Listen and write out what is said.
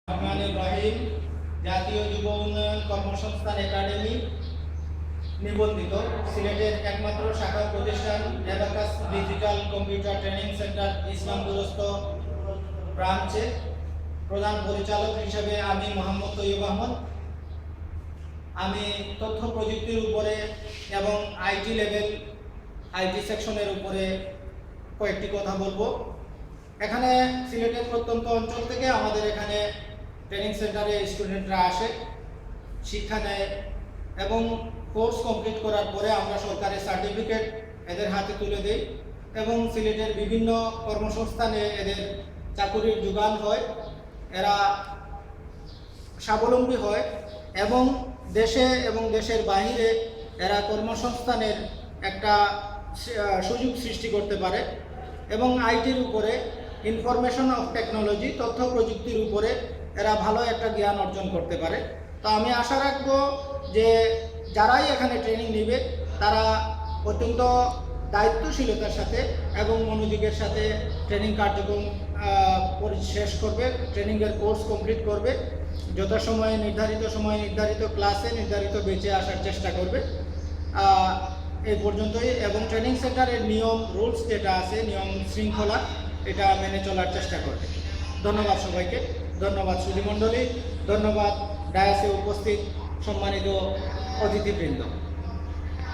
রহমানুর রহিম জাতীয় যুব উন্নয়ন কর্মসংস্থান একাডেমি নিবন্ধিত সিলেটের একমাত্র শাখা প্রতিষ্ঠান Abacus digital computer training centre ইসলামপুরস্থ ব্রাঞ্চে প্রধান পরিচালক হিসেবে আমি মোহাম্মদ তৈয়ব আহমদ। আমি তথ্য প্রযুক্তির উপরে এবং আইটি লেভেল আইটি সেকশনের উপরে কয়েকটি কথা বলবো। এখানে সিলেটের প্রত্যন্ত অঞ্চল থেকে আমাদের এখানে ট্রেনিং সেন্টারে স্টুডেন্টরা আসে, শিক্ষা নেয় এবং কোর্স কমপ্লিট করার পরে আমরা সরকারের সার্টিফিকেট এদের হাতে তুলে দিই এবং সিলেটের বিভিন্ন কর্মসংস্থানে এদের চাকুরির যোগান হয়, এরা স্বাবলম্বী হয় এবং দেশে এবং দেশের বাইরে এরা কর্মসংস্থানের একটা সুযোগ সৃষ্টি করতে পারে এবং আইটির উপরে ইনফরমেশন অফ টেকনোলজি তথ্য প্রযুক্তির উপরে এরা ভালো একটা জ্ঞান অর্জন করতে পারে। তো আমি আশা রাখবো যে যারাই এখানে ট্রেনিং নেবে তারা অত্যন্ত দায়িত্বশীলতার সাথে এবং মনোযোগের সাথে ট্রেনিং কার্যক্রম শেষ করবে, ট্রেনিংয়ের কোর্স কমপ্লিট করবে, যথাসময়ে নির্ধারিত ক্লাসে নির্ধারিত বেঁচে আসার চেষ্টা করবে। এই পর্যন্তই এবং ট্রেনিং সেন্টারের নিয়ম রুলস যেটা আছে, নিয়ম শৃঙ্খলা, এটা মেনে চলার চেষ্টা করবে। ধন্যবাদ সবাইকে, ধন্যবাদ সুধীমণ্ডলী, ধন্যবাদ ডায়াসে উপস্থিত সম্মানিত অতিথিবৃন্দ।